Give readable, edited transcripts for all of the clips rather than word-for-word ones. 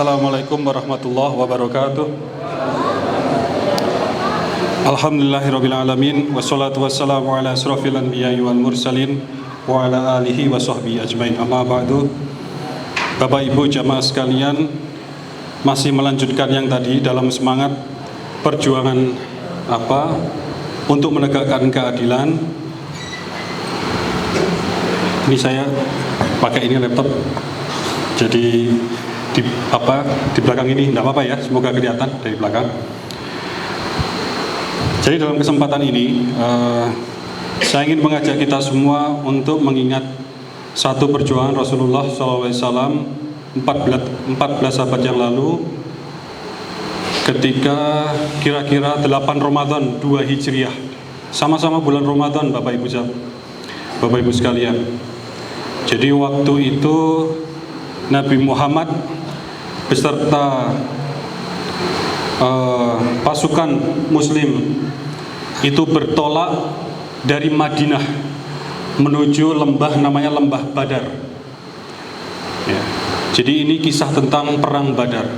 Assalamualaikum warahmatullahi wabarakatuh. Alhamdulillahirrabbilalamin. Wassalatu wassalamu ala asrafil anbiya'i wal mursalin wa ala alihi wa sahbihi ajmain. Amma ba'du. Bapak Ibu jamaah sekalian, masih melanjutkan yang tadi dalam semangat perjuangan untuk menegakkan keadilan. Ini saya pakai ini laptop. Jadi di belakang ini tidak apa-apa ya, semoga kelihatan dari belakang. Jadi dalam kesempatan ini saya ingin mengajak kita semua untuk mengingat satu perjuangan Rasulullah SAW 14 abad yang lalu, ketika kira-kira 8 Ramadan 2 Hijriah, sama-sama bulan Ramadan Bapak Ibu sekalian. Jadi waktu itu Nabi Muhammad beserta pasukan muslim itu bertolak dari Madinah menuju lembah namanya Lembah Badar ya. Jadi ini kisah tentang perang Badar.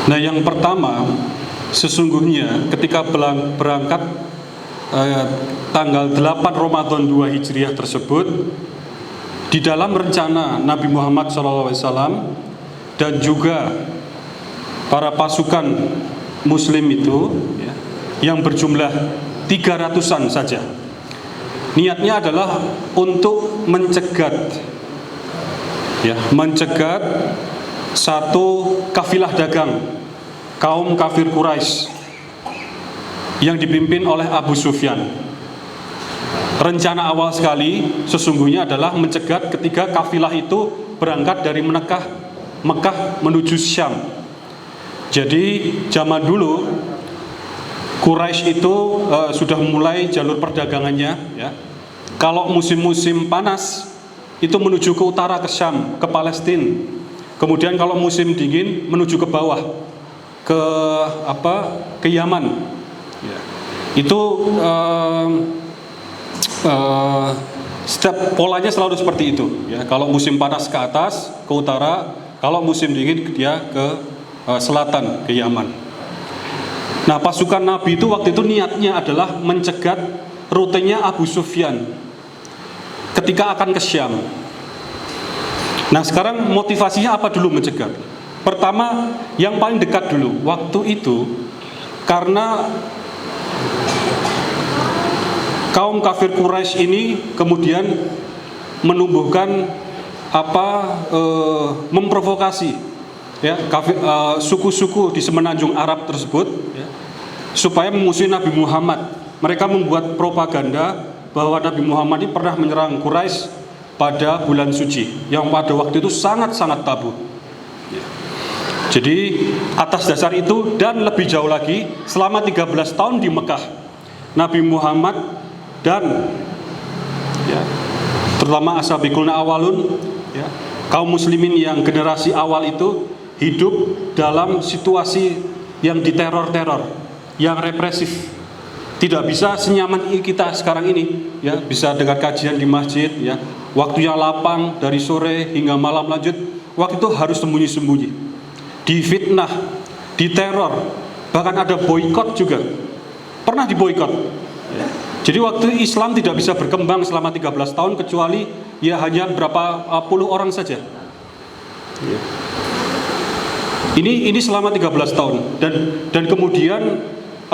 Nah, yang pertama, sesungguhnya ketika berangkat tanggal 8 Ramadan 2 Hijriah tersebut, di dalam rencana Nabi Muhammad SAW dan juga para pasukan muslim itu ya, yang berjumlah 300-an saja, niatnya adalah untuk mencegat satu kafilah dagang kaum kafir Quraisy yang dipimpin oleh Abu Sufyan. Rencana awal sekali sesungguhnya adalah mencegat ketika kafilah itu berangkat dari Mekah menuju Syam. Jadi zaman dulu Quraisy itu sudah mulai jalur perdagangannya ya. Kalau musim-musim panas itu menuju ke utara, ke Syam, ke Palestina. Kemudian kalau musim dingin menuju ke bawah, ke Yaman ya. Itu setiap polanya selalu seperti itu ya. Kalau musim panas ke atas, ke utara. Kalau musim dingin dia ke selatan, ke Yaman. Nah, pasukan Nabi itu waktu itu niatnya adalah mencegat rutenya Abu Sufyan ketika akan ke Syam. Nah, sekarang motivasinya apa dulu mencegat? Pertama, yang paling dekat dulu waktu itu, karena kaum kafir Quraisy ini kemudian menumbuhkan memprovokasi ya, suku-suku di semenanjung Arab tersebut ya, supaya memusuhi Nabi Muhammad. Mereka membuat propaganda bahwa Nabi Muhammad ini pernah menyerang Quraisy pada bulan suci yang pada waktu itu sangat-sangat tabu ya. Jadi atas dasar itu dan lebih jauh lagi, selama 13 tahun di Mekah, Nabi Muhammad dan ya, terutama ashabiqulna awalun ya, kaum muslimin yang generasi awal itu hidup dalam situasi yang diteror-teror, yang represif. Tidak bisa senyaman kita sekarang ini ya, bisa dengar kajian di masjid ya, waktunya lapang dari sore hingga malam lanjut. Waktu itu harus sembunyi-sembunyi, difitnah, diteror, bahkan ada boikot juga. Pernah diboikot ya. Jadi waktu Islam tidak bisa berkembang selama 13 tahun kecuali ya hanya berapa puluh orang saja. Ini selama 13 tahun dan kemudian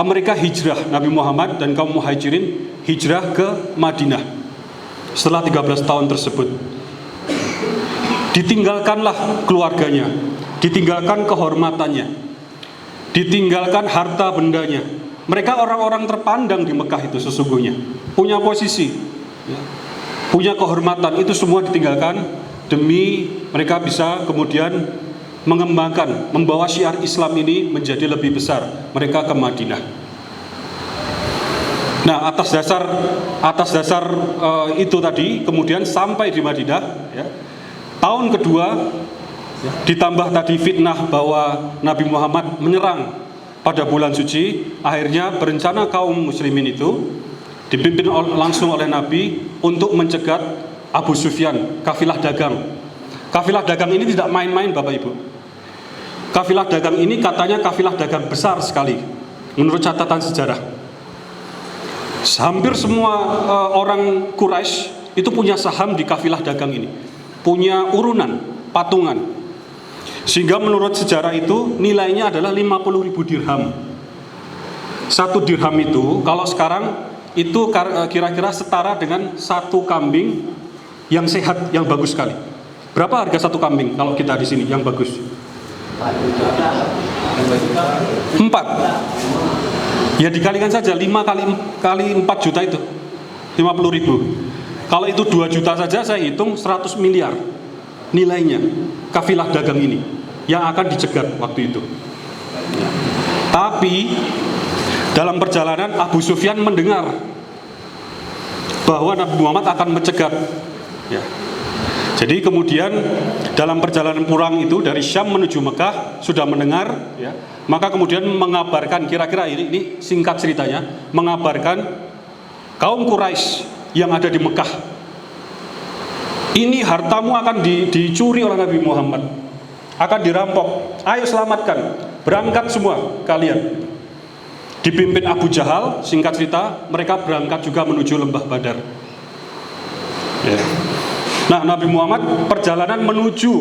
mereka hijrah, Nabi Muhammad dan kaum muhajirin hijrah ke Madinah. Setelah 13 tahun tersebut, ditinggalkanlah keluarganya, ditinggalkan kehormatannya, ditinggalkan harta bendanya. Mereka orang-orang terpandang di Mekah itu sesungguhnya, punya posisi ya, punya kehormatan, itu semua ditinggalkan demi mereka bisa kemudian mengembangkan, membawa syiar Islam ini menjadi lebih besar. Mereka ke Madinah. Nah, atas dasar itu tadi kemudian sampai di Madinah ya, tahun kedua ya, ditambah tadi fitnah bahwa Nabi Muhammad menyerang pada bulan suci, akhirnya berencana kaum muslimin itu dipimpin langsung oleh Nabi untuk mencegat Abu Sufyan, kafilah dagang. Kafilah dagang ini tidak main-main Bapak Ibu. Kafilah dagang ini katanya kafilah dagang besar sekali menurut catatan sejarah. Hampir semua orang Quraisy itu punya saham di kafilah dagang ini, punya urunan, patungan. Sehingga menurut sejarah itu nilainya adalah 50.000 dirham. Satu dirham itu kalau sekarang itu kira-kira setara dengan satu kambing yang sehat, yang bagus sekali. Berapa harga satu kambing kalau kita di sini yang bagus? 4. Ya dikalikan saja 5 kali 4 juta itu 50.000. Kalau itu 2 juta saja saya hitung 100 miliar nilainya kafilah dagang ini yang akan dicegat waktu itu. Tapi dalam perjalanan Abu Sufyan mendengar bahwa Nabi Muhammad akan mencegat. Ya. Jadi kemudian dalam perjalanan pulang itu dari Syam menuju Mekah sudah mendengar, ya, maka kemudian mengabarkan, kira-kira ini singkat ceritanya, mengabarkan kaum Quraisy yang ada di Mekah, ini hartamu akan dicuri oleh Nabi Muhammad, akan dirampok, ayo selamatkan, berangkat semua kalian. Dipimpin Abu Jahal, singkat cerita mereka berangkat juga menuju lembah Badar. Ya. Nah, Nabi Muhammad perjalanan menuju,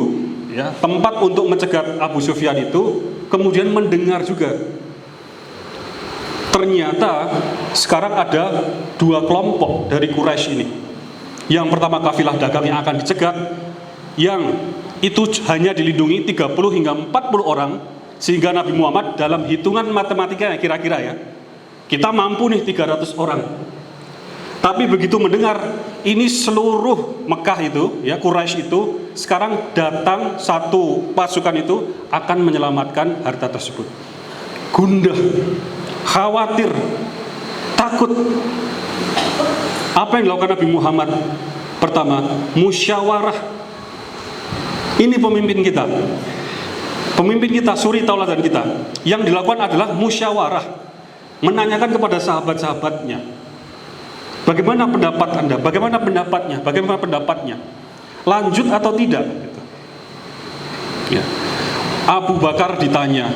ya, tempat untuk mencegat Abu Sufyan itu, kemudian mendengar juga ternyata sekarang ada 2 kelompok dari Quraisy ini. Yang pertama kafilah dagang yang akan dicegat, yang itu hanya dilindungi 30 hingga 40 orang, sehingga Nabi Muhammad dalam hitungan matematika kira-kira ya, kita mampu nih 300 orang. Tapi begitu mendengar ini seluruh Mekah itu, ya, Quraisy itu sekarang datang satu pasukan itu akan menyelamatkan harta tersebut. Gundah, khawatir, takut. Apa yang dilakukan Nabi Muhammad? Pertama, musyawarah. Ini pemimpin kita. Pemimpin kita, suri tauladan kita. Yang dilakukan adalah musyawarah. Menanyakan kepada sahabat-sahabatnya, bagaimana pendapat Anda? Bagaimana pendapatnya? Bagaimana pendapatnya? Lanjut atau tidak? Ya. Abu Bakar ditanya,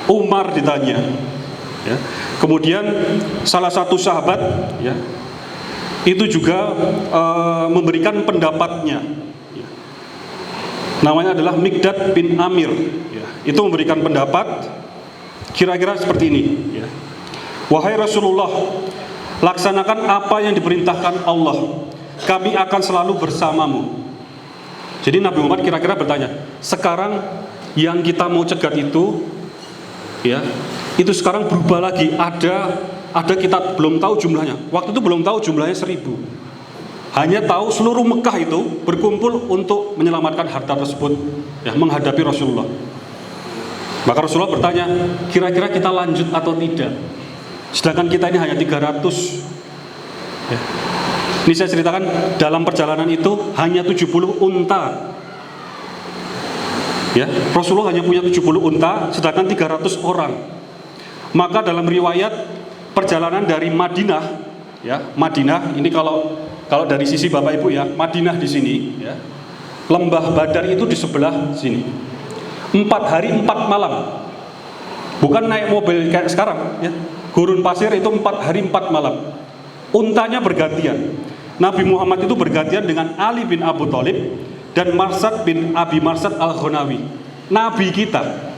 Umar ditanya. Ya. Kemudian salah satu sahabat, ya, itu juga memberikan pendapatnya. Ya. Namanya adalah Mikdad bin Amir. Ya. Itu memberikan pendapat kira-kira seperti ini. Ya. Wahai Rasulullah, laksanakan apa yang diperintahkan Allah, kami akan selalu bersamamu. Jadi Nabi Muhammad kira-kira bertanya, sekarang yang kita mau cegat itu, ya, itu sekarang berubah lagi. Ada kita belum tahu jumlahnya. Waktu itu belum tahu jumlahnya 1000. Hanya tahu seluruh Mekah itu berkumpul untuk menyelamatkan harta tersebut, ya, menghadapi Rasulullah. Maka Rasulullah bertanya, kira-kira kita lanjut atau tidak? Sedangkan kita ini hanya 300. Ya. Ini saya ceritakan dalam perjalanan itu hanya 70 unta. Ya, Rasulullah hanya punya 70 unta, sedangkan 300 orang. Maka dalam riwayat perjalanan dari Madinah, ya, Madinah ini kalau dari sisi Bapak Ibu ya, Madinah di sini, ya. Lembah Badar itu di sebelah sini. 4 hari 4 malam. Bukan naik mobil kayak sekarang, ya. Gurun pasir itu 4 hari 4 malam. Untanya bergantian. Nabi Muhammad itu bergantian dengan Ali bin Abu Thalib dan Marsad bin Abi Marsad al-Ghonawi. Nabi kita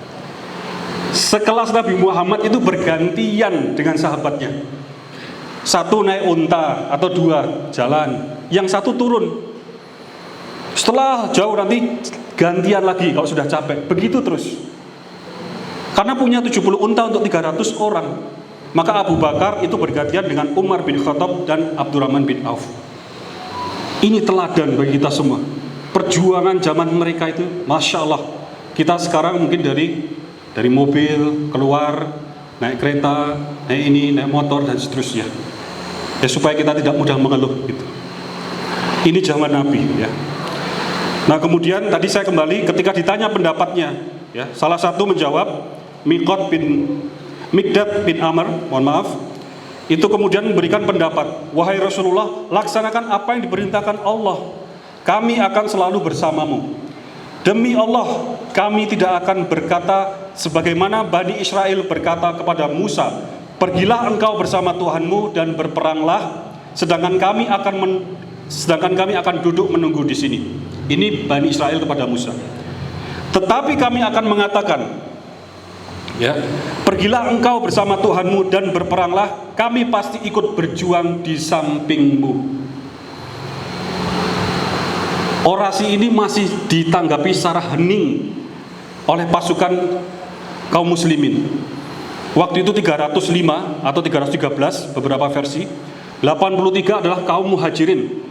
sekelas Nabi Muhammad itu bergantian dengan sahabatnya. Satu naik unta atau 2 jalan, yang satu turun. Setelah jauh nanti gantian lagi kalau sudah capek. Begitu terus. Karena punya 70 unta untuk 300 orang. Maka Abu Bakar itu bergantian dengan Umar bin Khattab dan Abdurrahman bin Auf. Ini teladan bagi kita semua. Perjuangan zaman mereka itu, Masya Allah. Kita sekarang mungkin dari mobil, keluar, naik kereta, naik motor, dan seterusnya. Ya, supaya kita tidak mudah mengeluh. Gitu. Ini zaman Nabi. Ya. Nah kemudian tadi saya kembali ketika ditanya pendapatnya. Ya, salah satu menjawab, Mikdad bin Amr, mohon maaf, itu kemudian memberikan pendapat, wahai Rasulullah, laksanakan apa yang diperintahkan Allah, kami akan selalu bersamamu. Demi Allah, kami tidak akan berkata sebagaimana Bani Israel berkata kepada Musa, pergilah engkau bersama Tuhanmu dan berperanglah, sedangkan kami akan duduk menunggu di sini. Ini Bani Israel kepada Musa. Tetapi kami akan mengatakan, ya, pergilah engkau bersama Tuhanmu dan berperanglah, kami pasti ikut berjuang di sampingmu. Orasi ini masih ditanggapi secara hening oleh pasukan kaum muslimin. Waktu itu 305 atau 313 beberapa versi. 83 adalah kaum muhajirin,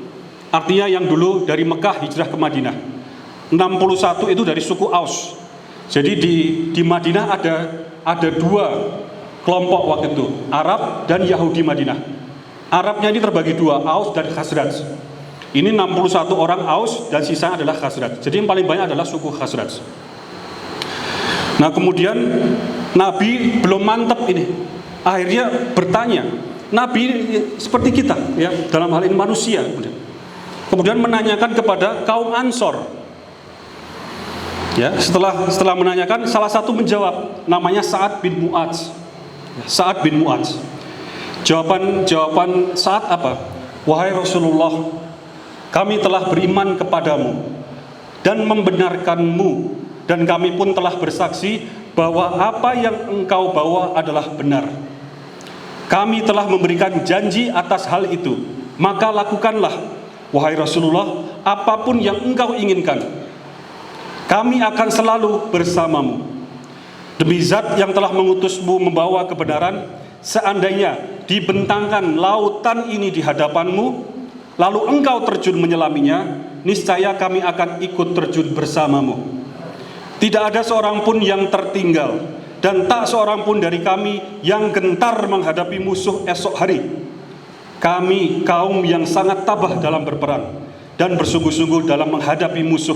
artinya yang dulu dari Mekah hijrah ke Madinah. 61 itu dari suku Aus. Jadi di Madinah ada dua kelompok waktu itu, Arab dan Yahudi Madinah. Arabnya ini terbagi dua, Aus dan Khazraj. Ini 61 orang Aus dan sisanya adalah Khazraj. Jadi yang paling banyak adalah suku Khazraj. Nah, kemudian Nabi belum mantap ini. Akhirnya bertanya. Nabi seperti kita, ya, dalam hal ini manusia. Kemudian menanyakan kepada kaum Ansor. Ya, setelah menanyakan, salah satu menjawab, namanya Sa'ad bin Mu'adz. Sa'ad bin Mu'adz. Jawaban Sa'ad apa? Wahai Rasulullah, kami telah beriman kepadamu dan membenarkanmu, dan kami pun telah bersaksi bahwa apa yang engkau bawa adalah benar. Kami telah memberikan janji atas hal itu, maka lakukanlah, wahai Rasulullah, apapun yang engkau inginkan. Kami akan selalu bersamamu. Demi Zat yang telah mengutusmu membawa kebenaran, seandainya dibentangkan lautan ini di hadapanmu, lalu engkau terjun menyelaminya, niscaya kami akan ikut terjun bersamamu. Tidak ada seorang pun yang tertinggal, dan tak seorang pun dari kami yang gentar menghadapi musuh esok hari. Kami kaum yang sangat tabah dalam berperang dan bersungguh-sungguh dalam menghadapi musuh.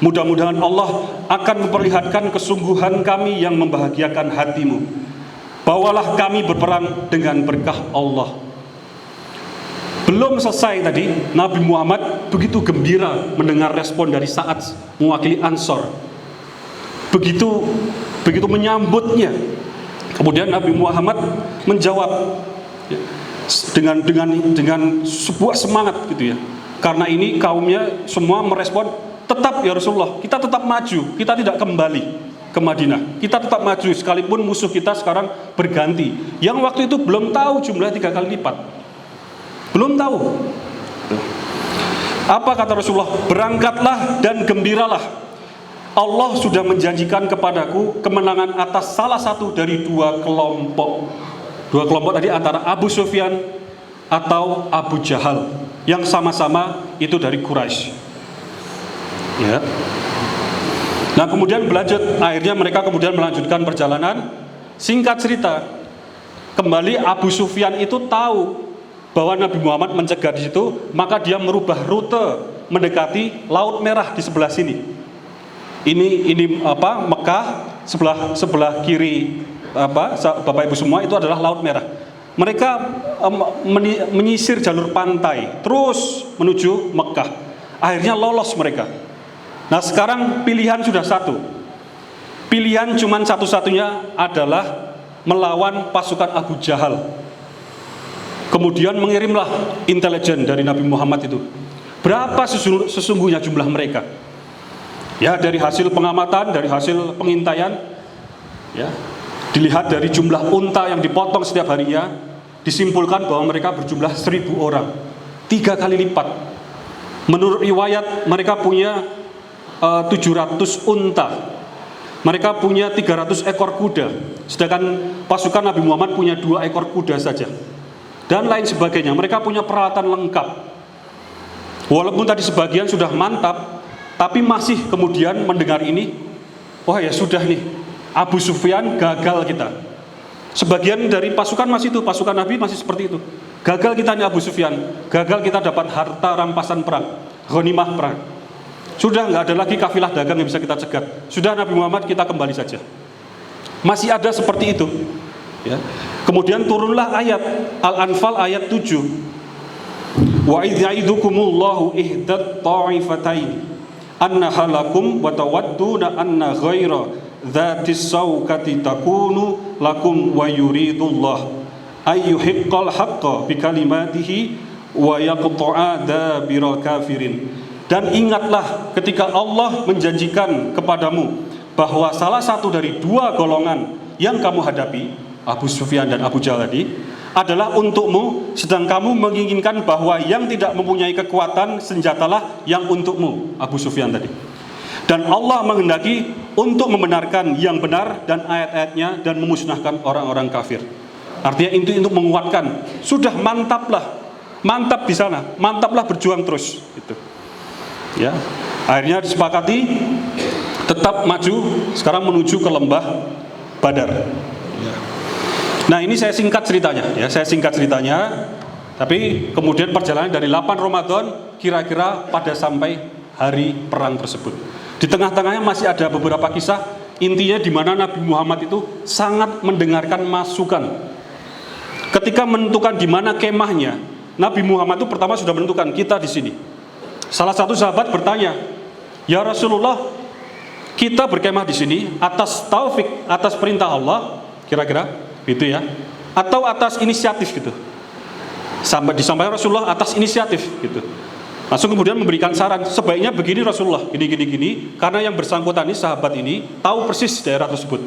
Mudah-mudahan Allah akan memperlihatkan kesungguhan kami yang membahagiakan hatimu. Bawalah kami berperang dengan berkah Allah. Belum selesai tadi, Nabi Muhammad begitu gembira mendengar respon dari Sa'ad mewakili Ansor. Begitu menyambutnya. Kemudian Nabi Muhammad menjawab dengan sebuah semangat gitu ya. Karena ini kaumnya semua merespon, tetap ya Rasulullah, kita tetap maju, kita tidak kembali ke Madinah. Kita tetap maju sekalipun musuh kita sekarang berganti. Yang waktu itu belum tahu jumlah 3 kali lipat. Belum tahu. Apa kata Rasulullah? Berangkatlah dan gembiralah. Allah sudah menjanjikan kepadaku kemenangan atas salah satu dari dua kelompok. Dua kelompok tadi antara Abu Sufyan atau Abu Jahal, yang sama-sama itu dari Quraisy. Ya. Nah, kemudian berlanjut, akhirnya mereka kemudian melanjutkan perjalanan. Singkat cerita, kembali Abu Sufyan itu tahu bahwa Nabi Muhammad mencegah di situ, maka dia merubah rute mendekati Laut Merah di sebelah sini. Ini Mekah, sebelah kiri Bapak Ibu semua itu adalah Laut Merah. Mereka menyisir jalur pantai terus menuju Mekah. Akhirnya lolos mereka. Nah, sekarang pilihan sudah satu. Pilihan cuma satu-satunya adalah melawan pasukan Abu Jahal. Kemudian mengirimlah intelijen dari Nabi Muhammad itu. Berapa sesungguhnya jumlah mereka? Ya, dari hasil pengamatan, dari hasil pengintaian, ya, dilihat dari jumlah unta yang dipotong setiap harinya, disimpulkan bahwa mereka berjumlah 1.000 orang, 3 kali lipat. Menurut riwayat, mereka punya 700 unta. Mereka punya 300 ekor kuda, sedangkan pasukan Nabi Muhammad punya 2 ekor kuda saja. Dan lain sebagainya. Mereka punya peralatan lengkap. Walaupun tadi sebagian sudah mantap, tapi masih kemudian mendengar ini, wah ya sudah nih, Abu Sufyan gagal kita. Sebagian dari pasukan masih itu, pasukan Nabi masih seperti itu. Gagal kita nih Abu Sufyan, gagal kita dapat harta rampasan perang, ghanimah perang. Sudah nggak ada lagi kafilah dagang yang bisa kita cegat. Sudah Nabi Muhammad, kita kembali saja. Masih ada seperti itu. Ya. Kemudian turunlah ayat Al-Anfal ayat 7. Wa idh ya'idukumullahu ihdat ta'ifatain annaha lakum wa tawadduna anna ghaira dzatis saukati takunu lakum wa yuridullah ayyuhiqqal haqqa bi kalimatihi wa yaqta'a dabira kafirin. Dan ingatlah ketika Allah menjanjikan kepadamu bahwa salah satu dari dua golongan yang kamu hadapi, Abu Sufyan dan Abu Jahal tadi, adalah untukmu, sedang kamu menginginkan bahwa yang tidak mempunyai kekuatan senjatalah yang untukmu, Abu Sufyan tadi. Dan Allah menghendaki untuk membenarkan yang benar dan ayat-ayatnya dan memusnahkan orang-orang kafir. Artinya itu untuk menguatkan. Sudah mantaplah, mantap di sana, mantaplah berjuang terus. Gitu. Ya, akhirnya disepakati tetap maju sekarang menuju ke lembah Badar. Ya. Nah ini saya singkat ceritanya, tapi kemudian perjalanan dari 8 Ramadan kira-kira pada sampai hari perang tersebut. Di tengah-tengahnya masih ada beberapa kisah, intinya di mana Nabi Muhammad itu sangat mendengarkan masukan. Ketika menentukan di mana kemahnya, Nabi Muhammad itu pertama sudah menentukan kita di sini. Salah satu sahabat bertanya, "Ya Rasulullah, kita berkemah di sini atas taufik, atas perintah Allah, kira-kira gitu ya, atau atas inisiatif gitu?" Sampai disampaikan Rasulullah atas inisiatif gitu. Langsung kemudian memberikan saran, sebaiknya begini Rasulullah, gini, karena yang bersangkutan ini, sahabat ini tahu persis daerah tersebut.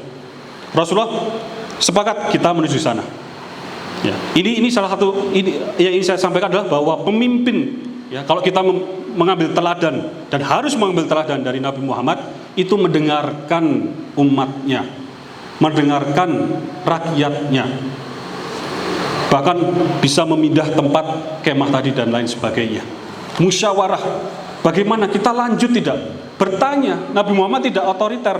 Rasulullah sepakat kita menuju sana. Ya, ini salah satu ini yang ingin saya sampaikan adalah bahwa pemimpin, ya, kalau kita mengambil teladan dan harus mengambil teladan dari Nabi Muhammad, itu mendengarkan umatnya, mendengarkan rakyatnya, bahkan bisa memindah tempat kemah tadi dan lain sebagainya. Musyawarah, bagaimana kita lanjut tidak? Bertanya. Nabi Muhammad tidak otoriter,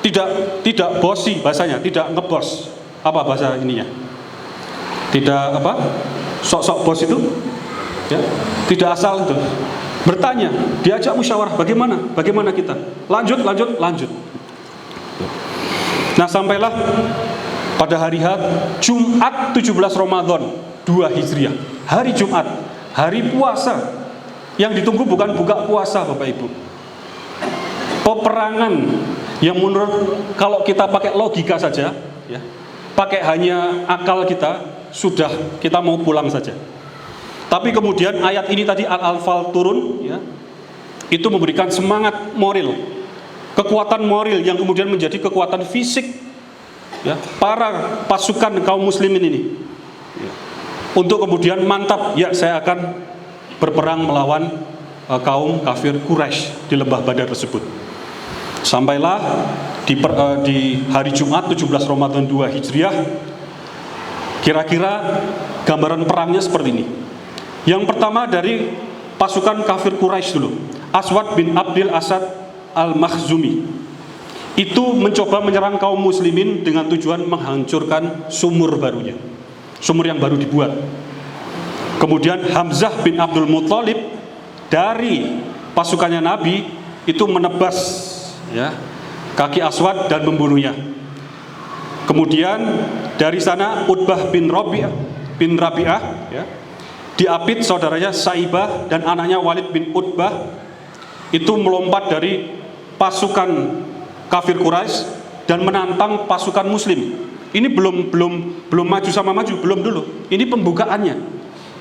tidak bosi bahasanya, tidak ngebos. Apa bahasa ininya? Tidak apa? Sok-sok bos itu? Ya, tidak asal itu. Bertanya, diajak musyawarah, bagaimana kita? Lanjut. Nah, sampailah pada hari Jumat 17 Ramadan 2 Hijriah. Hari Jumat, hari puasa. Yang ditunggu bukan buka puasa, Bapak Ibu. Peperangan yang menurut, kalau kita pakai logika saja, ya, pakai hanya akal kita, sudah kita mau pulang saja. Tapi kemudian ayat ini tadi Al-Anfal turun, ya, itu memberikan semangat moral, kekuatan moral yang kemudian menjadi kekuatan fisik, ya, para pasukan kaum muslimin ini, ya, untuk kemudian mantap, ya saya akan berperang melawan kaum kafir Quraisy di lembah Badar tersebut. Sampailah di hari Jumat 17 Ramadan 2 Hijriah, kira-kira gambaran perangnya seperti ini. Yang pertama dari pasukan kafir Quraisy dulu, Aswad bin Abdil Asad Al-Makhzumi. Itu mencoba menyerang kaum muslimin dengan tujuan menghancurkan sumur barunya, sumur yang baru dibuat. Kemudian Hamzah bin Abdul Muthalib dari pasukannya Nabi itu menebas, ya, kaki Aswad dan membunuhnya. Kemudian dari sana Utbah bin Rabi'ah, ya, diapit saudaranya Saibah dan anaknya Walid bin Utbah itu melompat dari pasukan kafir Quraisy dan menantang pasukan muslim. Ini belum maju sama maju, belum dulu. Ini pembukaannya,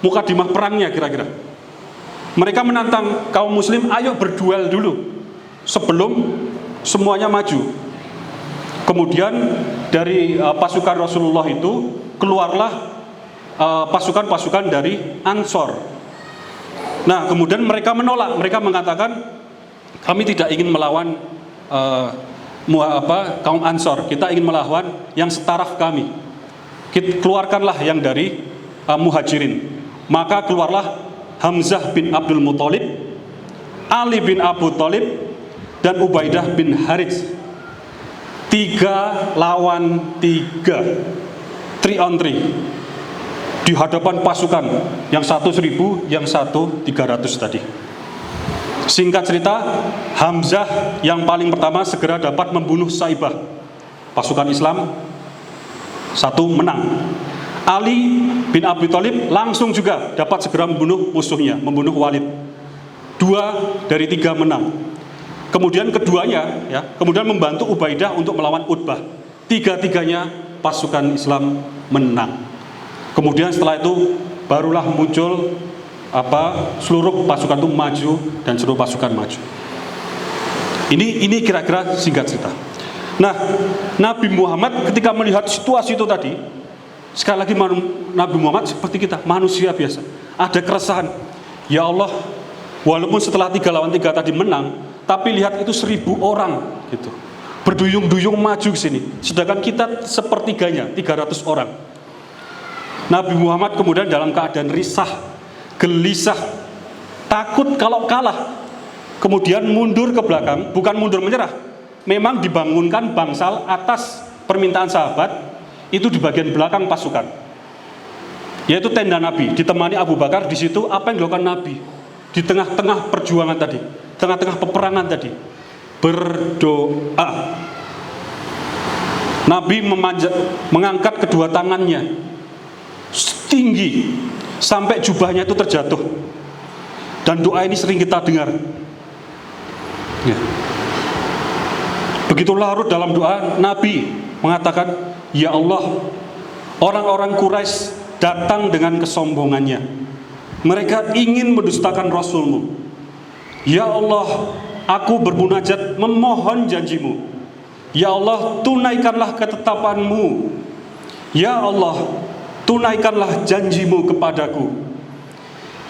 mukadimah perangnya kira-kira. Mereka menantang kaum muslim, ayo berduel dulu sebelum semuanya maju. Kemudian dari pasukan Rasulullah itu keluarlah pasukan-pasukan dari Ansor. Nah, kemudian mereka menolak. Mereka mengatakan, kami tidak ingin melawan kaum Ansor. Kita ingin melawan yang setaraf kami. Keluarkanlah yang dari Muhajirin. Maka keluarlah Hamzah bin Abdul Muthalib, Ali bin Abu Thalib, dan Ubaidah bin Harits. 3 lawan 3, 3 on 3. Di hadapan pasukan yang 1.000, yang 1.300 tadi. Singkat cerita, Hamzah yang paling pertama segera dapat membunuh Saibah. Pasukan Islam 1 menang. Ali bin Abi Thalib langsung juga dapat segera membunuh musuhnya, membunuh Walid. 2 dari 3 menang. Kemudian keduanya ya, kemudian membantu Ubaidah untuk melawan Utbah. Tiga-tiganya pasukan Islam menang. Kemudian setelah itu barulah muncul seluruh pasukan itu maju dan seluruh pasukan maju. Ini kira-kira singkat cerita. Nah, Nabi Muhammad ketika melihat situasi itu tadi, sekali lagi Nabi Muhammad seperti kita, manusia biasa. Ada keresahan. Ya Allah, walaupun setelah 3 lawan 3 tadi menang, tapi lihat itu 1000 orang gitu. Berduyung-duyung maju ke sini. Sedangkan kita sepertiganya, 300 orang. Nabi Muhammad kemudian dalam keadaan risah, gelisah, takut kalau kalah. Kemudian mundur ke belakang, bukan mundur menyerah. Memang dibangunkan bangsal atas permintaan sahabat, itu di bagian belakang pasukan. Yaitu tenda Nabi, ditemani Abu Bakar. Di situ apa yang dilakukan Nabi? Di tengah-tengah perjuangan tadi, tengah-tengah peperangan tadi, berdoa. Nabi mengangkat kedua tangannya tinggi sampai jubahnya itu terjatuh. Dan doa ini sering kita dengar. Ya. Begitu larut dalam doa, Nabi mengatakan, ya Allah, orang-orang Quraisy datang dengan kesombongannya. Mereka ingin mendustakan Rasulmu. Ya Allah, aku bermunajat memohon janjimu. Ya Allah, tunaikanlah ketetapanmu. Ya Allah, tunaikanlah janjimu kepadaku.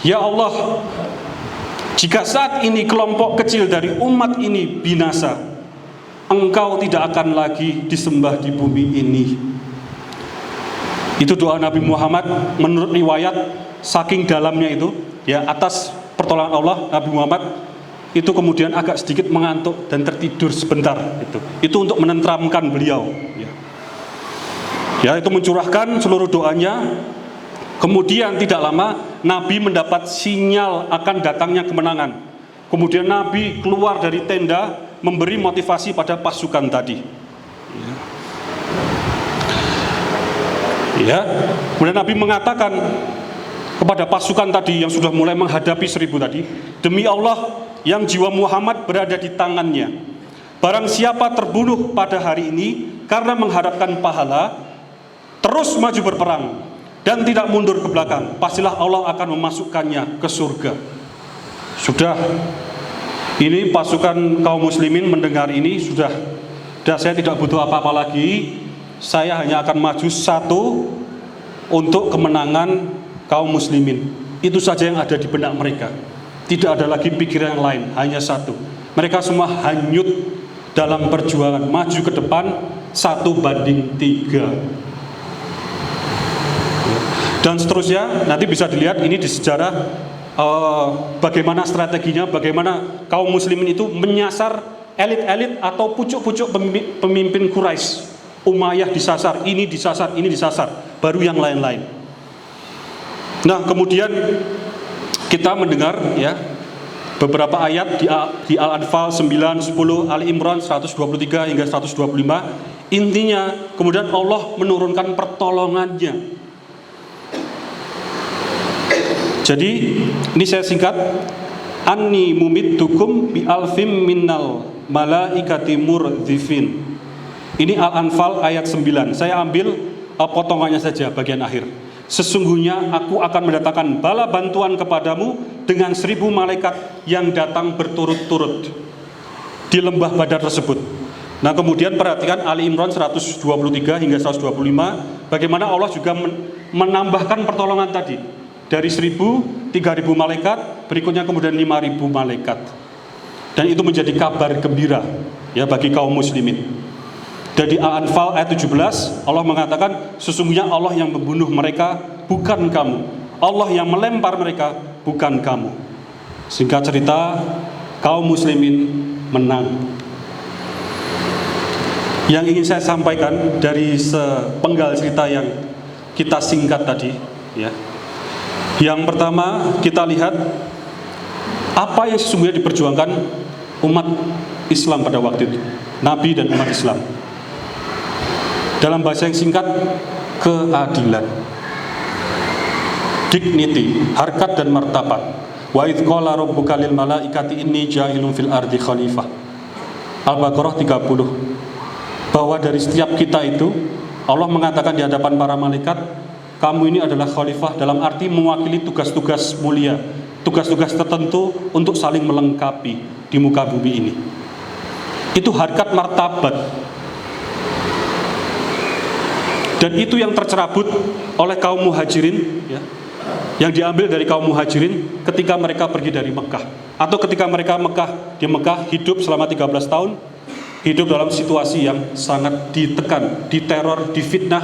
Ya Allah, jika saat ini kelompok kecil dari umat ini binasa, Engkau tidak akan lagi disembah di bumi ini. Itu doa Nabi Muhammad menurut riwayat, saking dalamnya itu ya, atas pertolongan Allah, Nabi Muhammad itu kemudian agak sedikit mengantuk dan tertidur sebentar. Itu untuk menenteramkan beliau ya, itu mencurahkan seluruh doanya. Kemudian tidak lama Nabi mendapat sinyal akan datangnya kemenangan. Kemudian Nabi keluar dari tenda, memberi motivasi pada pasukan tadi. Ya, kemudian Nabi mengatakan kepada pasukan tadi yang sudah mulai menghadapi 1000 tadi, demi Allah yang jiwa Muhammad berada di tangannya, barang siapa terbunuh pada hari ini karena mengharapkan pahala, terus maju berperang dan tidak mundur ke belakang, pastilah Allah akan memasukkannya ke surga. Sudah, ini pasukan kaum muslimin mendengar ini sudah saya tidak butuh apa-apa lagi. Saya hanya akan maju satu untuk kemenangan kaum muslimin. Itu saja yang ada di benak mereka. Tidak ada lagi pikiran yang lain, hanya satu. Mereka semua hanyut dalam perjuangan maju ke depan 1:3. Dan seterusnya, nanti bisa dilihat ini di sejarah bagaimana strateginya, bagaimana kaum muslimin itu menyasar elit-elit atau pucuk-pucuk pemimpin Quraisy. Umayyah disasar, ini disasar, baru yang lain-lain. Nah, kemudian kita mendengar ya beberapa ayat di Al-Anfal 9, 10, Ali Imran 123 hingga 125. Intinya kemudian Allah menurunkan pertolongannya. Jadi ini saya singkat, anni mumiddukum bi alfim minnal malaikati murdzifin. Ini Al-Anfal ayat 9. Saya ambil potongannya saja bagian akhir. Sesungguhnya aku akan mendatangkan bala bantuan kepadamu dengan 1000 malaikat yang datang berturut-turut di lembah Badar tersebut. Nah, kemudian perhatikan Ali Imran 123 hingga 125, bagaimana Allah juga menambahkan pertolongan tadi. Dari 1000, 3000 malaikat, berikutnya kemudian 5000 malaikat. Dan itu menjadi kabar gembira ya bagi kaum muslimin. Dari Al-Anfal ayat 17, Allah mengatakan, sesungguhnya Allah yang membunuh mereka, bukan kamu. Allah yang melempar mereka, bukan kamu. Singkat cerita, kaum muslimin menang. Yang ingin saya sampaikan dari sepenggal cerita yang kita singkat tadi, ya. Yang pertama, kita lihat apa yang sesungguhnya diperjuangkan umat Islam pada waktu itu, Nabi dan umat Islam. Dalam bahasa yang singkat, keadilan, dignity, harkat dan martabat. Wa idz qala rabbuka lil malaikati inni ja'ilun fil ardi khalifah. Al-Baqarah 30. Bahwa dari setiap kita itu Allah mengatakan di hadapan para malaikat, kamu ini adalah khalifah, dalam arti mewakili tugas-tugas mulia, tugas-tugas tertentu untuk saling melengkapi di muka bumi ini. Itu harkat martabat. Dan itu yang tercerabut oleh kaum muhajirin, ya, yang diambil dari kaum muhajirin ketika mereka pergi dari Mekah, atau ketika mereka di Mekah hidup selama 13 tahun, hidup dalam situasi yang sangat ditekan, diteror, difitnah,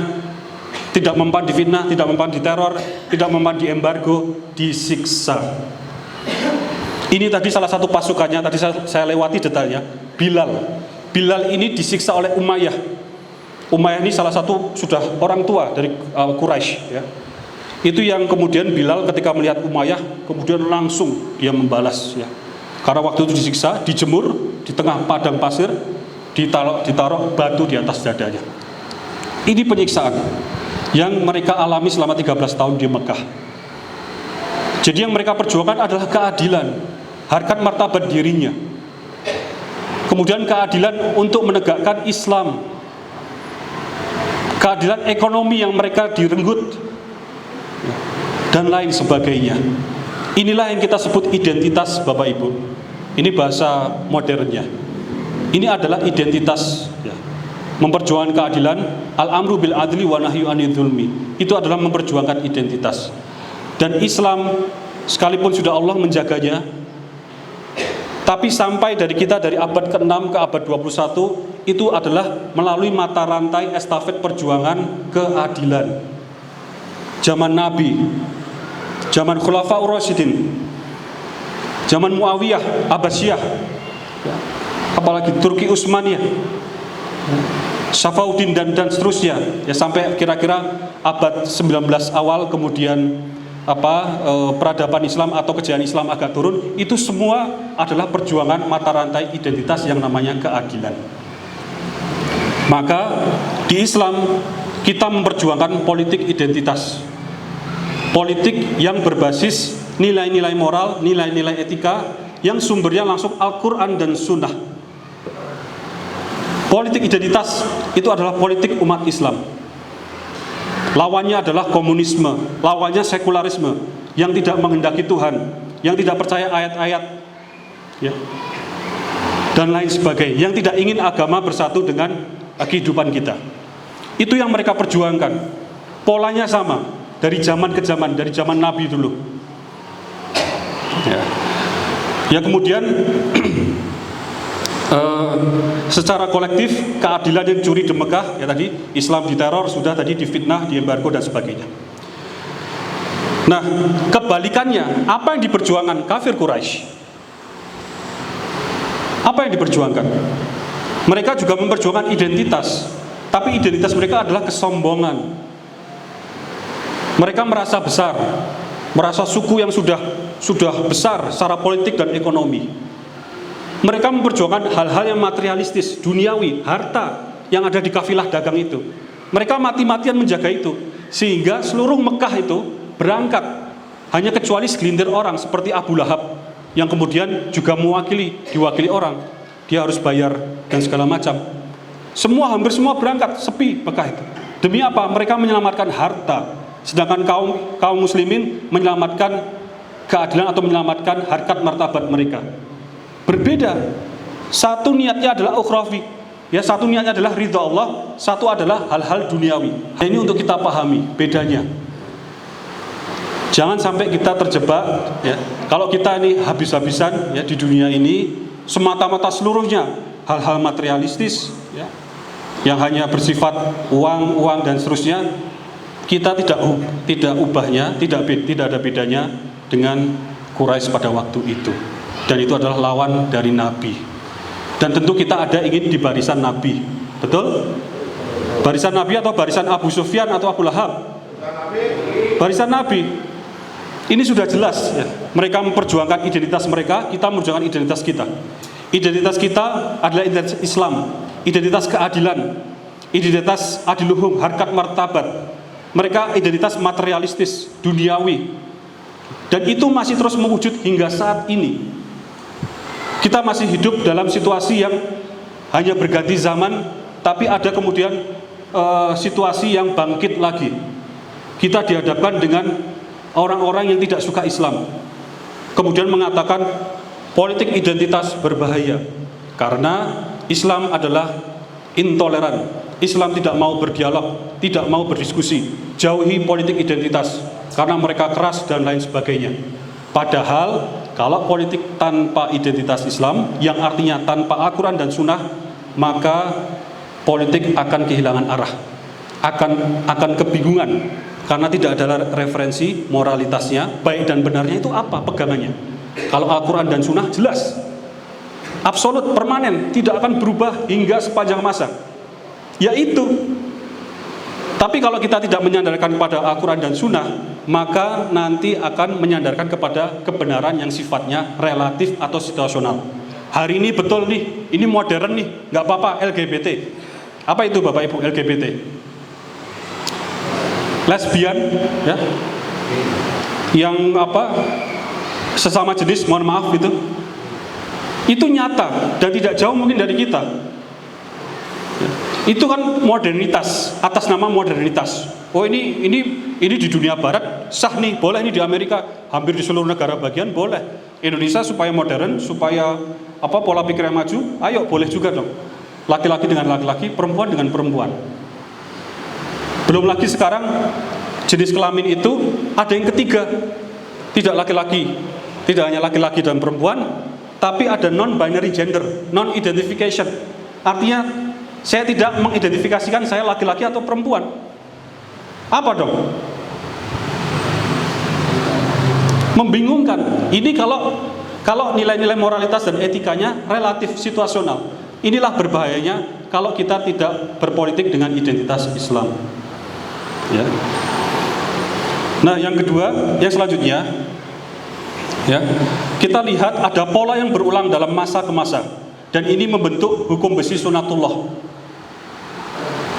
tidak mempan difitnah, tidak mempan diteror, tidak mempan diembargo, disiksa. Ini tadi salah satu pasukannya, tadi saya lewati detailnya, Bilal. Bilal ini disiksa oleh Umayyah. Umayyah ini salah satu sudah orang tua dari Quraisy, ya. Itu yang kemudian Bilal ketika melihat Umayyah kemudian langsung dia membalas, ya. Karena waktu itu disiksa, dijemur di tengah padang pasir, ditaruh batu di atas dadanya. Ini penyiksaan yang mereka alami selama 13 tahun di Mekah. Jadi yang mereka perjuangkan adalah keadilan, harkat martabat dirinya. Kemudian keadilan untuk menegakkan Islam, keadilan ekonomi yang mereka direnggut, dan lain sebagainya. Inilah yang kita sebut identitas, Bapak Ibu. Ini bahasa modernnya. Ini adalah identitas, ya. Memperjuangkan keadilan, al-amru bil adli wa nahyu anil dzulmi. Itu adalah memperjuangkan identitas. Dan Islam sekalipun sudah Allah menjaganya, tapi sampai dari kita dari abad ke-6 ke abad 21 itu adalah melalui mata rantai estafet perjuangan keadilan. Zaman Nabi, zaman Khulafaur Rasyidin, zaman Muawiyah, Abbasiyah, apalagi Turki Utsmaniyah, Safauddin dan seterusnya, ya, sampai kira-kira abad 19 awal kemudian peradaban Islam atau kejayaan Islam agak turun. Itu semua adalah perjuangan mata rantai identitas yang namanya keadilan. Maka di Islam kita memperjuangkan politik identitas, politik yang berbasis nilai-nilai moral, nilai-nilai etika yang sumbernya langsung Al-Quran dan Sunnah. Politik identitas itu adalah politik umat Islam. Lawannya adalah komunisme, lawannya sekularisme yang tidak menghendaki Tuhan, yang tidak percaya ayat-ayat, ya, dan lain sebagainya, yang tidak ingin agama bersatu dengan kehidupan kita. Itu yang mereka perjuangkan. Polanya sama dari zaman ke zaman, dari zaman Nabi dulu. Ya kemudian secara kolektif keadilan yang curi di Mekah, ya tadi Islam diteror, sudah tadi difitnah, diembargo dan sebagainya. Nah, kebalikannya, apa yang diperjuangkan kafir Quraisy? Apa yang diperjuangkan? Mereka juga memperjuangkan identitas, tapi identitas mereka adalah kesombongan. Mereka merasa besar, merasa suku yang sudah besar secara politik dan ekonomi. Mereka memperjuangkan hal-hal yang materialistis, duniawi, harta yang ada di kafilah dagang itu. Mereka mati-matian menjaga itu, sehingga seluruh Mekah itu berangkat, hanya kecuali segelintir orang seperti Abu Lahab yang kemudian juga diwakili orang, dia harus bayar dan segala macam. Hampir semua berangkat, sepi Mekah itu. Demi apa? Mereka menyelamatkan harta, sedangkan kaum muslimin menyelamatkan keadilan atau menyelamatkan harkat martabat mereka. Berbeda. Satu niatnya adalah ukhrawi, ya, satu niatnya adalah ridha Allah, satu adalah hal-hal duniawi. Ini untuk kita pahami bedanya. Jangan sampai kita terjebak, ya. Kalau kita ini habis-habisan, ya, di dunia ini semata-mata seluruhnya hal-hal materialistis, ya, yang hanya bersifat uang dan seterusnya, kita tidak ubahnya, tidak ada bedanya dengan Quraisy pada waktu itu. Dan itu adalah lawan dari Nabi. Dan tentu kita ingin di barisan Nabi. Betul? Barisan Nabi atau barisan Abu Sufyan atau Abu Lahab? Barisan Nabi. Ini sudah jelas, ya. Mereka memperjuangkan identitas mereka, kita memperjuangkan identitas kita. Identitas kita adalah identitas Islam, identitas keadilan, identitas adiluhum, harkat martabat. Mereka identitas materialistis, duniawi. Dan itu masih terus mewujud hingga saat ini. Kita masih hidup dalam situasi yang hanya berganti zaman, tapi ada kemudian situasi yang bangkit lagi. Kita dihadapkan dengan orang-orang yang tidak suka Islam, kemudian mengatakan politik identitas berbahaya karena Islam adalah intoleran. Islam tidak mau berdialog, tidak mau berdiskusi, jauhi politik identitas karena mereka keras dan lain sebagainya. Padahal kalau politik tanpa identitas Islam, yang artinya tanpa Al-Quran dan Sunnah, maka politik akan kehilangan arah, akan kebingungan, karena tidak ada referensi moralitasnya, baik dan benarnya itu apa pegangannya. Kalau Al-Quran dan Sunnah jelas, absolut, permanen, tidak akan berubah hingga sepanjang masa, yaitu. Tapi kalau kita tidak menyandarkan kepada Al-Quran dan Sunnah, maka nanti akan menyandarkan kepada kebenaran yang sifatnya relatif atau situasional. Hari ini betul nih, ini modern nih, nggak apa-apa LGBT. Apa itu Bapak Ibu LGBT? Lesbian, ya, yang sesama jenis, mohon maaf gitu. Itu nyata dan tidak jauh mungkin dari kita. Itu kan modernitas, atas nama modernitas. Oh ini di dunia barat sah nih, boleh, ini di Amerika, hampir di seluruh negara bagian boleh. Indonesia supaya modern, supaya pola pikirnya maju, ayo boleh juga dong. Laki-laki dengan laki-laki, perempuan dengan perempuan. Belum lagi sekarang jenis kelamin itu ada yang ketiga, tidak laki-laki, tidak hanya laki-laki dan perempuan, tapi ada non-binary gender, non-identification. Artinya saya tidak mengidentifikasikan saya laki-laki atau perempuan. Apa dong? Membingungkan. Ini kalau nilai-nilai moralitas dan etikanya relatif situasional. Inilah berbahayanya kalau kita tidak berpolitik dengan identitas Islam. Ya. Nah, yang kedua, yang selanjutnya, ya, kita lihat ada pola yang berulang dalam masa ke masa, dan ini membentuk hukum besi sunatullah.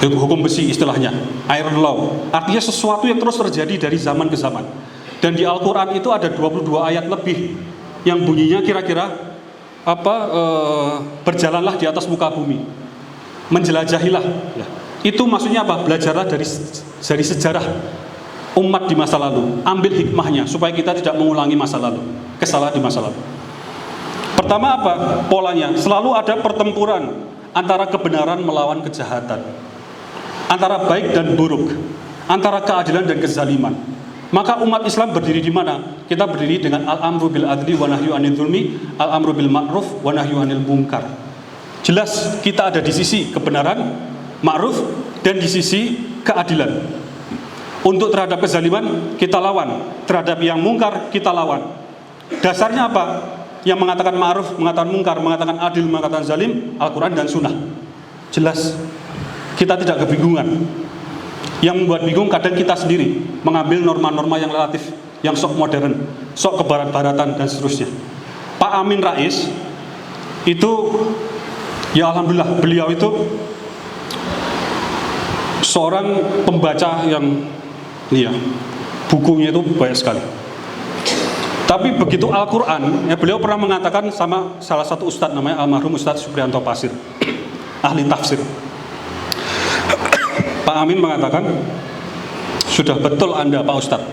Hukum besi istilahnya, iron law, artinya sesuatu yang terus terjadi dari zaman ke zaman. Dan di Al-Quran itu ada 22 ayat lebih yang bunyinya kira-kira berjalanlah di atas muka bumi, menjelajahilah. Ya. Itu maksudnya apa? Belajarlah dari sejarah umat di masa lalu, ambil hikmahnya supaya kita tidak mengulangi masa lalu, kesalahan di masa lalu. Pertama apa? Polanya selalu ada pertempuran antara kebenaran melawan kejahatan, antara baik dan buruk, antara keadilan dan kezaliman. Maka umat Islam berdiri di mana? Kita berdiri dengan al-amru bil adli wa nahyu anil zulmi, al-amru bil ma'ruf wa nahyu anil munkar. Jelas kita ada di sisi kebenaran, ma'ruf, dan di sisi keadilan. Untuk terhadap kezaliman kita lawan, terhadap yang mungkar kita lawan. Dasarnya apa? Yang mengatakan ma'ruf, mengatakan mungkar, mengatakan adil, mengatakan zalim, Al-Quran dan Sunnah. Jelas. Kita tidak kebingungan. Yang membuat bingung kadang kita sendiri, mengambil norma-norma yang relatif, yang sok modern, sok kebarat-baratan dan seterusnya. Pak Amin Rais itu, ya alhamdulillah, beliau itu seorang pembaca yang, iya, bukunya itu banyak sekali. Tapi begitu Al-Quran, ya, beliau pernah mengatakan sama salah satu ustadz namanya almarhum Ustadz Supriyanto Pasir, ahli tafsir. Pak Amin mengatakan, sudah betul Anda Pak Ustadz,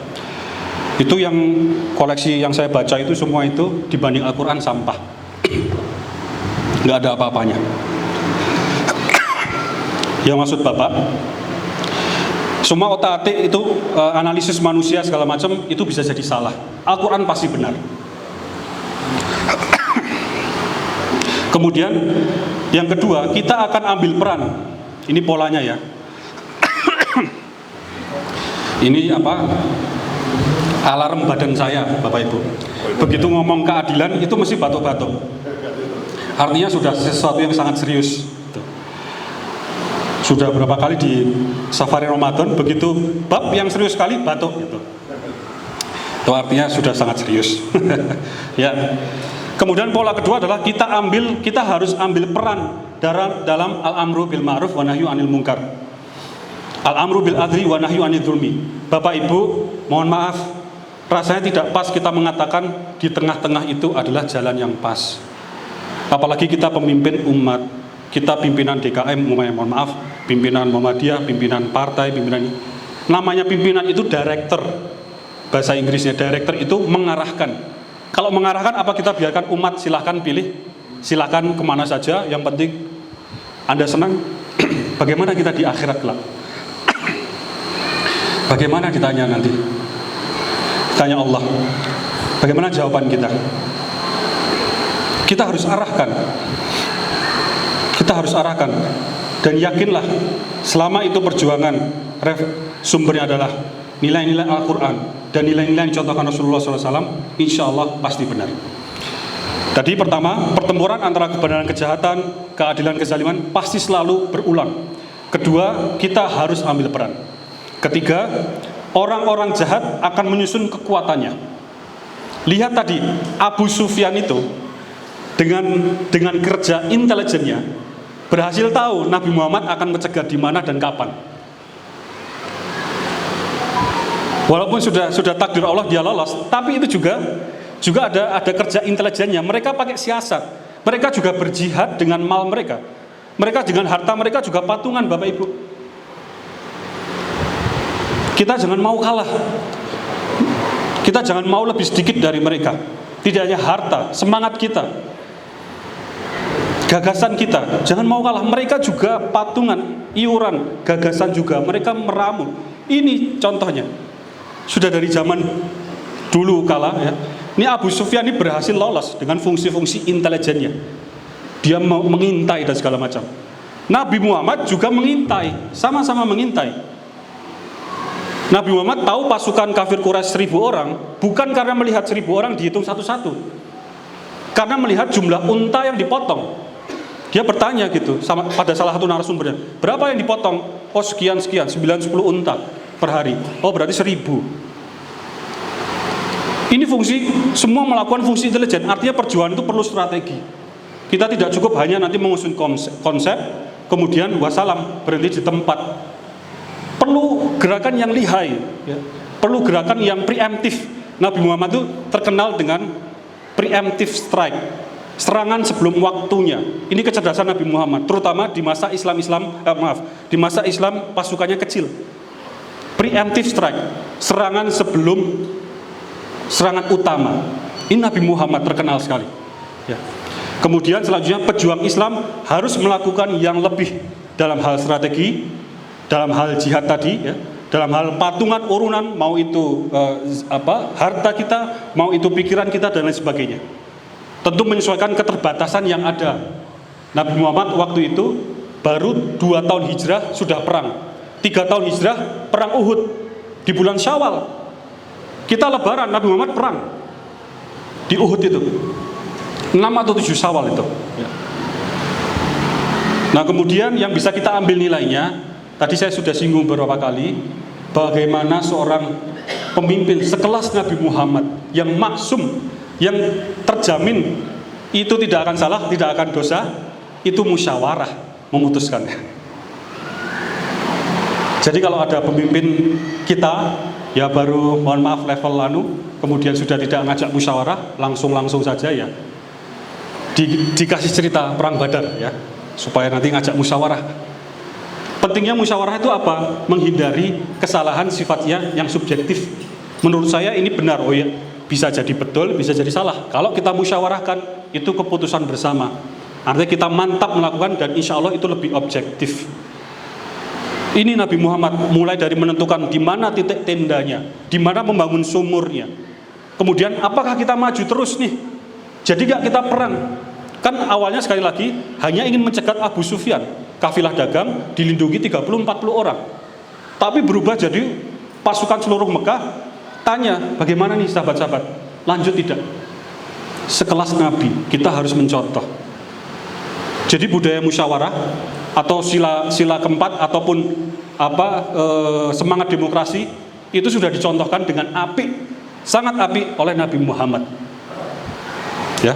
itu yang koleksi yang saya baca itu semua itu dibanding Al-Quran sampah, nggak ada apa-apanya. Yang maksud Bapak, semua otak-atik itu analisis manusia segala macam itu bisa jadi salah. Al-Quran pasti benar. Kemudian yang kedua, kita akan ambil peran. Ini polanya ya. Ini alarm badan saya, Bapak Ibu. Begitu ngomong keadilan itu mesti batuk-batuk. Artinya sudah sesuatu yang sangat serius. Sudah berapa kali di safari Ramadan, begitu bab yang serius sekali batuk gitu. Itu artinya sudah sangat serius. Ya. Kemudian pola kedua adalah kita harus ambil peran dalam al-amru bil ma'ruf wa nahyu anil munkar. Al-amru bil adli wa nahyu anil zulmi. Bapak Ibu, mohon maaf, rasanya tidak pas kita mengatakan di tengah-tengah itu adalah jalan yang pas. Apalagi kita pemimpin umat, kita pimpinan DKM, mohon maaf, pimpinan Muhammadiyah, pimpinan partai, pimpinan, namanya pimpinan itu director, bahasa Inggrisnya director itu mengarahkan. Kalau mengarahkan apa kita biarkan umat silahkan pilih, silahkan kemana saja, yang penting Anda senang. Bagaimana kita di akhirat kelak? Bagaimana ditanya nanti? Tanya Allah, bagaimana jawaban kita? Kita harus arahkan. Kita harus arahkan. Dan yakinlah, selama itu perjuangan, sumbernya adalah nilai-nilai Al-Quran dan nilai-nilai yang dicontohkan Rasulullah SAW, insya Allah pasti benar. Tadi pertama, pertempuran antara kebenaran kejahatan, keadilan kezaliman pasti selalu berulang. Kedua, kita harus ambil peran. Ketiga, orang-orang jahat akan menyusun kekuatannya. Lihat tadi, Abu Sufyan itu dengan kerja intelijennya berhasil tahu Nabi Muhammad akan mencegat di mana dan kapan. Walaupun sudah takdir Allah dia lolos, tapi itu juga ada kerja intelijennya. Mereka pakai siasat. Mereka juga berjihad dengan mal mereka. Mereka dengan harta mereka juga patungan, Bapak Ibu. Kita jangan mau kalah. Kita jangan mau lebih sedikit dari mereka. Tidak hanya harta, semangat kita, gagasan kita, jangan mau kalah. Mereka juga patungan, iuran, gagasan juga. Mereka meramu. Ini contohnya. Sudah dari zaman dulu kala ya. Ini Abu Sufyan ini berhasil lolos dengan fungsi-fungsi intelijennya. Dia mengintai dan segala macam. Nabi Muhammad juga mengintai, sama-sama mengintai. Nabi Muhammad tahu pasukan kafir Quraisy 1000 orang, bukan karena melihat 1000 orang dihitung satu-satu, karena melihat jumlah unta yang dipotong. Dia bertanya gitu pada salah satu narasumbernya, berapa yang dipotong? Oh sekian, 9-10 unta per hari. Oh berarti 1000. Ini fungsi, semua melakukan fungsi intelijen. Artinya perjuangan itu perlu strategi. Kita tidak cukup hanya nanti mengusung konsep, kemudian wassalam, berhenti di tempat. Perlu gerakan yang lihai, ya. Perlu gerakan yang preemptif. Nabi Muhammad itu terkenal dengan preemptive strike, serangan sebelum waktunya. Ini kecerdasan Nabi Muhammad, terutama di masa di masa Islam pasukannya kecil. Preemptive strike, serangan sebelum serangan utama. Ini Nabi Muhammad terkenal sekali. Ya. Kemudian selanjutnya pejuang Islam harus melakukan yang lebih dalam hal strategi, dalam hal jihad tadi, ya, dalam hal patungan urunan, mau itu harta kita, mau itu pikiran kita dan lain sebagainya. Tentu menyesuaikan keterbatasan yang ada. Nabi Muhammad waktu itu baru 2 tahun hijrah sudah perang, 3 tahun hijrah perang Uhud di bulan Syawal. Kita lebaran, Nabi Muhammad perang di Uhud itu 6 atau 7 Syawal itu ya. Nah kemudian yang bisa kita ambil nilainya, tadi saya sudah singgung beberapa kali, bagaimana seorang pemimpin sekelas Nabi Muhammad yang maksum, yang terjamin itu tidak akan salah, tidak akan dosa, itu musyawarah memutuskannya. Jadi kalau ada pemimpin kita ya baru mohon maaf level kemudian sudah tidak ngajak musyawarah, langsung saja ya dikasih cerita perang Badar ya, supaya nanti ngajak musyawarah. Pentingnya musyawarah itu apa? Menghindari kesalahan sifatnya yang subjektif. Menurut saya ini benar, oh ya, bisa jadi betul, bisa jadi salah. Kalau kita musyawarahkan, itu keputusan bersama. Artinya kita mantap melakukan dan insya Allah itu lebih objektif. Ini Nabi Muhammad mulai dari menentukan di mana titik tendanya, di mana membangun sumurnya. Kemudian apakah kita maju terus nih? Jadi gak kita perang. Kan awalnya sekali lagi hanya ingin mencegat Abu Sufyan, kafilah dagang dilindungi 30-40 orang. Tapi berubah jadi pasukan seluruh Mekah. Tanya, bagaimana nih sahabat-sahabat? Lanjut tidak? Sekelas Nabi, kita harus mencontoh. Jadi budaya musyawarah atau sila keempat ataupun semangat demokrasi itu sudah dicontohkan dengan apik, sangat apik oleh Nabi Muhammad. Ya.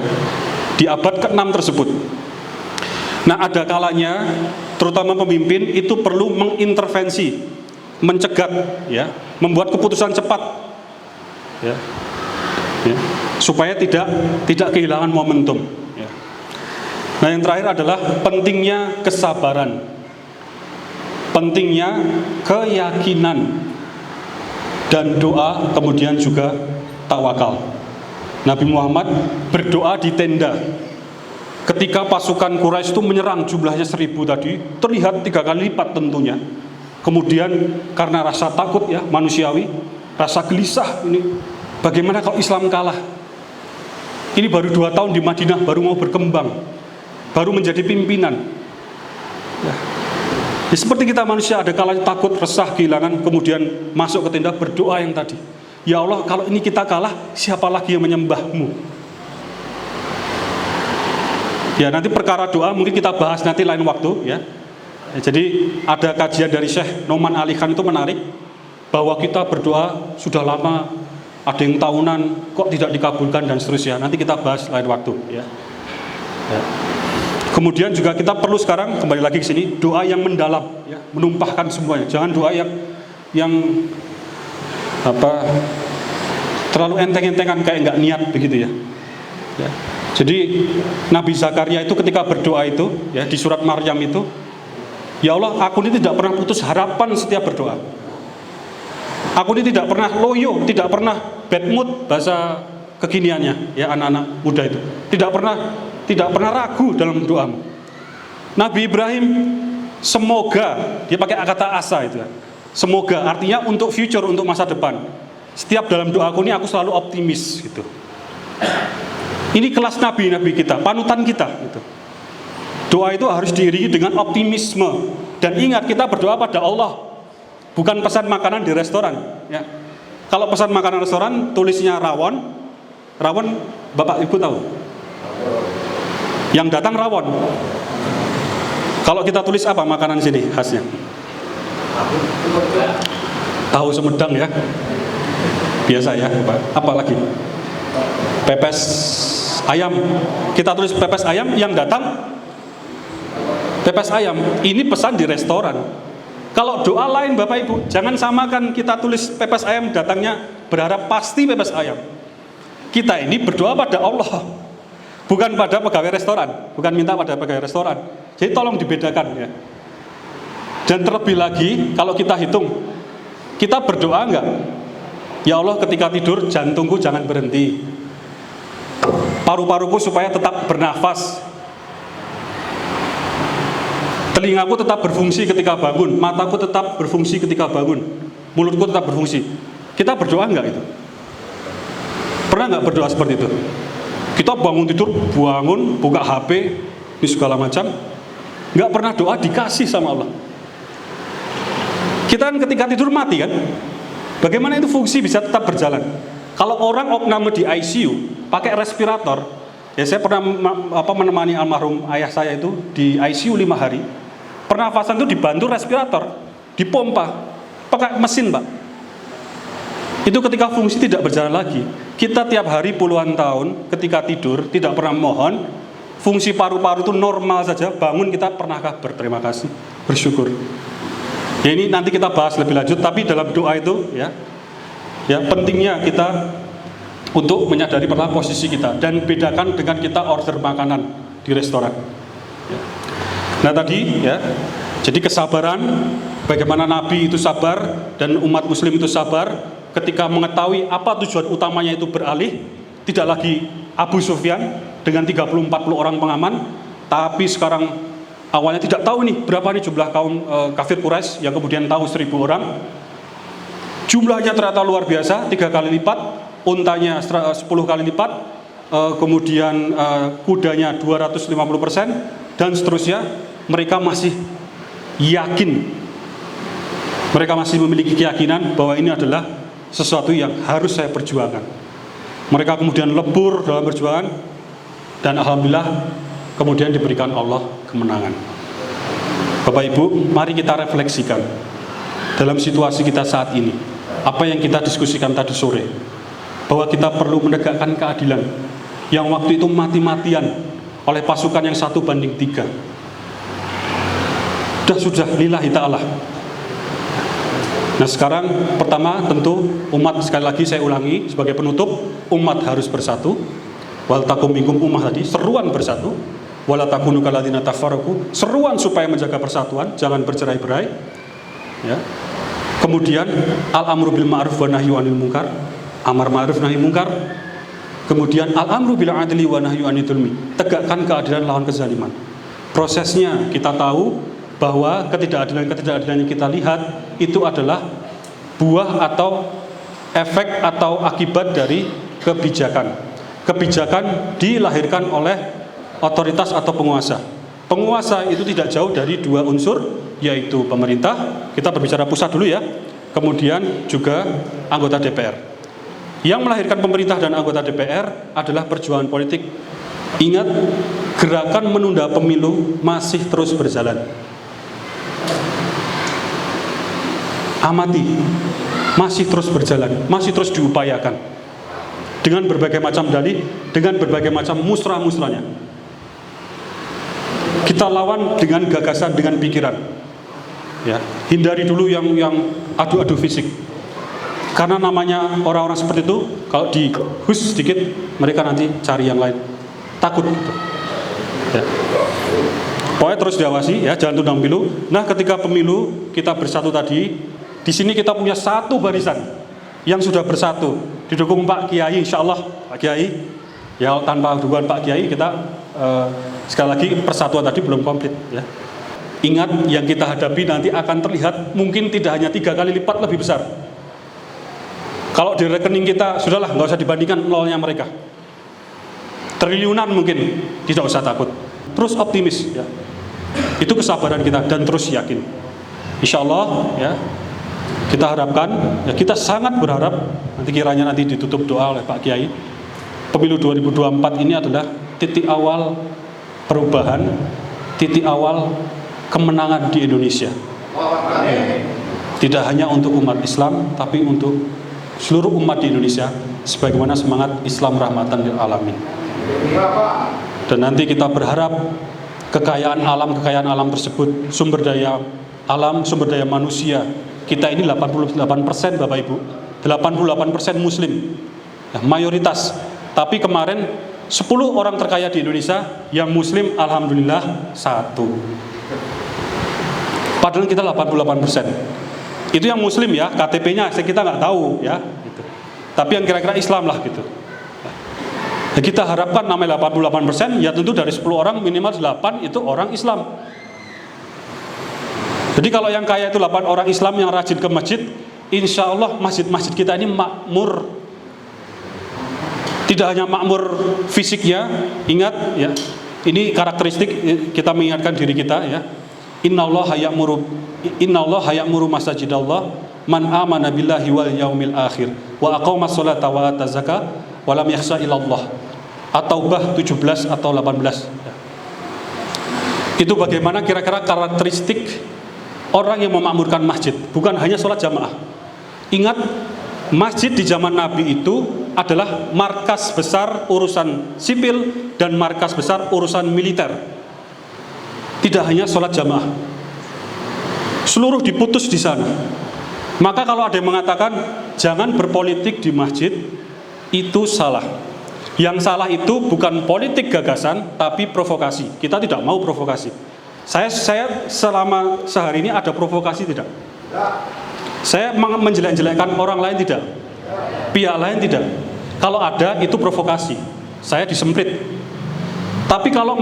Di abad ke-6 tersebut. Nah ada kalanya terutama pemimpin itu perlu mengintervensi, mencegat ya, membuat keputusan cepat. ya, ya, supaya tidak kehilangan momentum. Ya. Nah, yang terakhir adalah pentingnya kesabaran, pentingnya keyakinan dan doa, kemudian juga tawakal. Nabi Muhammad berdoa di tenda. Ketika pasukan Quraisy itu menyerang, jumlahnya 1000 tadi, terlihat 3 kali lipat tentunya. Kemudian karena rasa takut ya manusiawi, rasa gelisah, ini bagaimana kalau Islam kalah? Ini baru 2 tahun di Madinah, baru mau berkembang, baru menjadi pimpinan. Ya. Ya, seperti kita manusia, ada kalanya takut, resah, kehilangan, kemudian masuk ke tenda berdoa yang tadi. Ya Allah, kalau ini kita kalah, siapa lagi yang menyembahmu? Ya, nanti perkara doa mungkin kita bahas nanti lain waktu ya. Ya, jadi ada kajian dari Syekh Noman Ali Khan itu menarik, bahwa kita berdoa sudah lama, ada yang tahunan kok tidak dikabulkan dan seterusnya. Nanti kita bahas lain waktu ya. Ya. Kemudian juga kita perlu sekarang kembali lagi ke sini, doa yang mendalam ya, menumpahkan semuanya. Jangan doa yang terlalu enteng-entengan kayak nggak niat begitu ya. Ya. Jadi Nabi Zakaria itu ketika berdoa itu ya di surat Maryam itu, ya Allah, aku ini tidak pernah putus harapan setiap berdoa. Aku ini tidak pernah loyo, tidak pernah bad mood bahasa kekiniannya ya, anak-anak muda itu. Tidak pernah ragu dalam doamu. Nabi Ibrahim, semoga, dia pakai kata asa itu ya. Semoga artinya untuk future, untuk masa depan. Setiap dalam doaku ini aku selalu optimis gitu. Ini kelas nabi-nabi kita, panutan kita gitu. Doa itu harus diiringi dengan optimisme. Dan ingat, kita berdoa pada Allah, bukan pesan makanan di restoran ya. Kalau pesan makanan restoran tulisnya rawon Bapak Ibu tahu? Yang datang rawon. Kalau kita tulis apa makanan sini khasnya? Tahu Sumedang ya. Biasa ya, apa lagi? Pepes ayam. Kita tulis pepes ayam, yang datang pepes ayam. Ini pesan di restoran. Kalau doa lain Bapak Ibu, jangan samakan kita tulis pepes ayam, datangnya berharap pasti pepes ayam. Kita ini berdoa pada Allah, bukan pada pegawai restoran, bukan minta pada pegawai restoran. Jadi tolong dibedakan ya. Dan terlebih lagi, kalau kita hitung, kita berdoa enggak? Ya Allah, ketika tidur jantungku jangan berhenti, paru-paruku supaya tetap bernafas, telingaku tetap berfungsi ketika bangun, mataku tetap berfungsi ketika bangun, mulutku tetap berfungsi. Kita berdoa enggak itu? Pernah enggak berdoa seperti itu? Kita bangun tidur, buka HP, ini segala macam, enggak pernah doa dikasih sama Allah. Kita kan ketika tidur mati kan? Bagaimana itu fungsi bisa tetap berjalan? Kalau orang opname di ICU pakai respirator, ya saya pernah menemani almarhum ayah saya itu di ICU 5 hari. Pernafasan itu dibantu respirator, dipompa, pakai mesin Pak. Itu ketika fungsi tidak berjalan lagi. Kita tiap hari puluhan tahun ketika tidur tidak pernah mohon, fungsi paru-paru itu normal saja, bangun kita pernahkah berterima kasih, bersyukur? Ya ini nanti kita bahas lebih lanjut, tapi dalam doa itu ya pentingnya kita untuk menyadari pernah posisi kita dan bedakan dengan kita order makanan di restoran. Ya. Nah tadi ya, jadi kesabaran, bagaimana Nabi itu sabar dan umat Muslim itu sabar ketika mengetahui apa tujuan utamanya itu beralih, tidak lagi Abu Sufyan dengan 30-40 orang pengaman, tapi sekarang awalnya tidak tahu nih berapa nih jumlah kaum kafir Quraisy, yang kemudian tahu 1000 orang. Jumlahnya ternyata luar biasa, 3 kali lipat, untanya 10 kali lipat, kemudian kudanya 250% dan seterusnya. Mereka masih yakin, mereka masih memiliki keyakinan bahwa ini adalah sesuatu yang harus saya perjuangkan. Mereka kemudian lebur dalam perjuangan dan alhamdulillah kemudian diberikan Allah kemenangan. Bapak Ibu, mari kita refleksikan dalam situasi kita saat ini, apa yang kita diskusikan tadi sore, bahwa kita perlu menegakkan keadilan yang waktu itu mati-matian oleh pasukan yang 1:3. Dan sudah lillahi ta'ala. Nah sekarang pertama tentu umat, sekali lagi saya ulangi sebagai penutup, umat harus bersatu. Wal takum minkum ummah tadi, seruan bersatu. Wala takunu kalladzina tafarraqu, seruan supaya menjaga persatuan, jangan bercerai-berai. Ya. Kemudian al-amru bil ma'ruf wa nahyu 'anil munkar, amar ma'ruf nahi munkar. Kemudian al-amru bil adli wa nahyu 'anil dzulmi, tegakkan keadilan lawan kezaliman. Prosesnya kita tahu bahwa ketidakadilan yang kita lihat itu adalah buah atau efek atau akibat dari kebijakan. Kebijakan dilahirkan oleh otoritas atau penguasa. Penguasa itu tidak jauh dari dua unsur, yaitu pemerintah, kita berbicara pusat dulu ya, kemudian juga anggota DPR. Yang melahirkan pemerintah dan anggota DPR adalah perjuangan politik. Ingat, gerakan menunda pemilu masih terus berjalan. Amati, masih terus berjalan, masih terus diupayakan dengan berbagai macam dalih, dengan berbagai macam musrah-musrahnya. Kita lawan dengan gagasan, dengan pikiran. Ya, hindari dulu yang adu-adu fisik. Karena namanya orang-orang seperti itu, kalau dihus sedikit, mereka nanti cari yang lain. Takut gitu. Ya. Pokoknya terus diawasi ya, jangan tunda pemilu. Nah, ketika pemilu kita bersatu tadi, di sini kita punya satu barisan yang sudah bersatu, didukung Pak Kiai, insya Allah Pak Kiai. Ya, tanpa dukungan Pak Kiai kita sekali lagi persatuan tadi belum komplit ya. Ingat, yang kita hadapi nanti akan terlihat mungkin tidak hanya 3 kali lipat lebih besar. Kalau di rekening kita, sudahlah, nggak usah dibandingkan nolnya mereka. Triliunan mungkin, tidak usah takut. Terus optimis ya. Itu kesabaran kita dan terus yakin. Insya Allah ya, kita harapkan, ya kita sangat berharap nanti kiranya nanti ditutup doa oleh Pak Kiai. Pemilu 2024 ini adalah titik awal perubahan, titik awal kemenangan di Indonesia. Ya. Tidak hanya untuk umat Islam, tapi untuk seluruh umat di Indonesia, sebagaimana semangat Islam rahmatan lil alamin. Dan nanti kita berharap kekayaan alam tersebut, sumber daya alam, sumber daya manusia, kita ini 88% Bapak Ibu, 88% Muslim, ya, mayoritas. Tapi kemarin 10 orang terkaya di Indonesia yang Muslim, alhamdulillah 1. Padahal kita 88%. Itu yang Muslim ya, KTP-nya kita nggak tahu ya. Gitu. Tapi yang kira-kira Islam lah gitu. Nah, kita harapkan namanya 88%, ya tentu dari 10 orang minimal 8 itu orang Islam. Jadi kalau yang kaya itu 8 orang Islam yang rajin ke masjid, insya Allah masjid-masjid kita ini makmur. Tidak hanya makmur fisiknya, ingat ya, ini karakteristik kita mengingatkan diri kita ya. Innallaha ya'muru masajidallah man amana billahi wal yaumil akhir wa aqamas sholata wa ata zakah wa lam yakhsha illallah. At-Taubah 17 atau 18. Itu bagaimana kira-kira karakteristik orang yang memakmurkan masjid, bukan hanya sholat jamaah. Ingat, masjid di zaman Nabi itu adalah markas besar urusan sipil dan markas besar urusan militer. Tidak hanya sholat jamaah, seluruh diputus di sana. Maka kalau ada yang mengatakan jangan berpolitik di masjid, itu salah. Yang salah itu bukan politik gagasan, tapi provokasi. Kita tidak mau provokasi. Saya selama sehari ini ada provokasi tidak? Saya menjelek-jelekkan orang lain tidak? Pihak lain tidak? Kalau ada, itu provokasi. Saya disemprit. Tapi kalau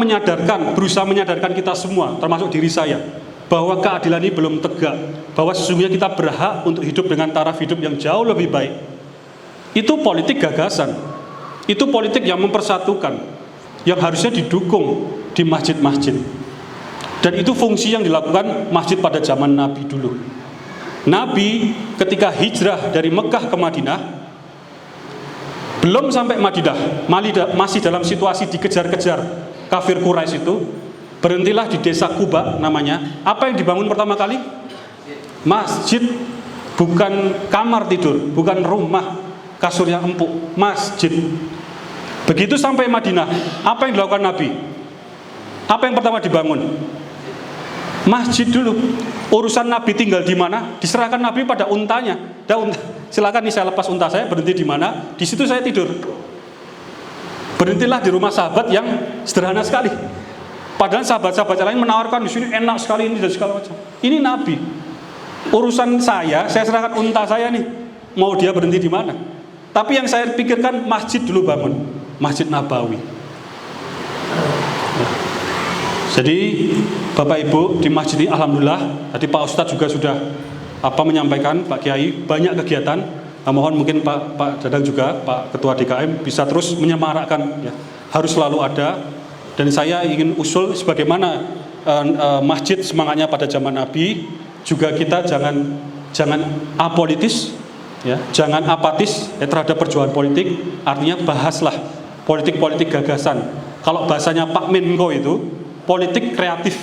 berusaha menyadarkan kita semua, termasuk diri saya, bahwa keadilan ini belum tegak, bahwa sesungguhnya kita berhak untuk hidup dengan taraf hidup yang jauh lebih baik, itu politik gagasan. Itu politik yang mempersatukan, yang harusnya didukung di masjid-masjid. Dan itu fungsi yang dilakukan masjid pada zaman Nabi dulu. Nabi ketika hijrah dari Mekah ke Madinah, belum sampai Madinah, masih dalam situasi dikejar-kejar kafir Quraisy itu, berhentilah di desa Kuba namanya. Apa yang dibangun pertama kali? Masjid, bukan kamar tidur, bukan rumah kasur yang empuk, masjid. Begitu sampai Madinah, apa yang dilakukan Nabi? Apa yang pertama dibangun? Masjid dulu, urusan Nabi tinggal di mana, diserahkan Nabi pada untanya. Silakan nih saya lepas unta saya, berhenti di mana, di situ saya tidur. Berhentilah di rumah sahabat yang sederhana sekali. Padahal sahabat-sahabat lain menawarkan di sini enak sekali ini dan segala macam. Ini Nabi. Urusan saya serahkan unta saya nih. Mau dia berhenti di mana? Tapi yang saya pikirkan masjid dulu bangun, Masjid Nabawi. Jadi Bapak Ibu di masjid ini alhamdulillah, tadi Pak Ustadz juga sudah menyampaikan, Pak Kiai banyak kegiatan. Mohon mungkin Pak Dadang juga, Pak Ketua DKM bisa terus menyemarakkan, ya, harus selalu ada. Dan saya ingin usul sebagaimana masjid semangatnya pada zaman Nabi, juga kita jangan apolitis, ya, jangan apatis terhadap perjuangan politik. Artinya bahaslah politik gagasan. Kalau bahasanya Pak Menko itu politik kreatif.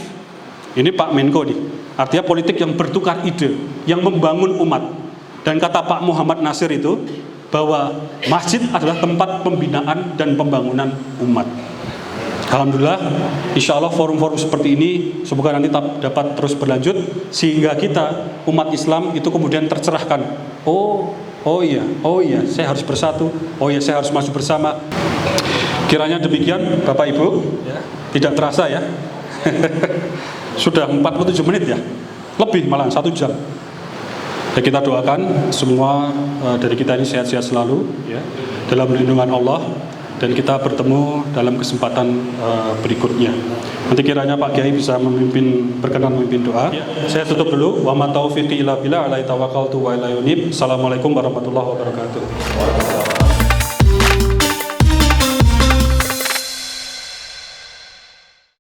Ini Pak Menko nih. Artinya politik yang bertukar ide, yang membangun umat. Dan kata Pak Muhammad Nasir itu bahwa masjid adalah tempat pembinaan dan pembangunan umat. Alhamdulillah, insya Allah forum-forum seperti ini semoga nanti dapat terus berlanjut sehingga kita umat Islam itu kemudian tercerahkan. Oh iya, saya harus bersatu. Oh iya, saya harus maju bersama. Kiranya demikian, Bapak Ibu, ya, tidak terasa ya. Sudah 47 menit ya, lebih malah 1 jam. Ya, kita doakan semua dari kita ini sehat-sehat selalu, ya, dalam lindungan Allah, dan kita bertemu dalam kesempatan berikutnya. Nanti kiranya Pak Kiai bisa berkenan memimpin doa. Ya. Saya tutup dulu. Wa ma taufiqi illa billah, alaihi tawakkaltu wa ilaihi unib. Assalamualaikum warahmatullahi wabarakatuh.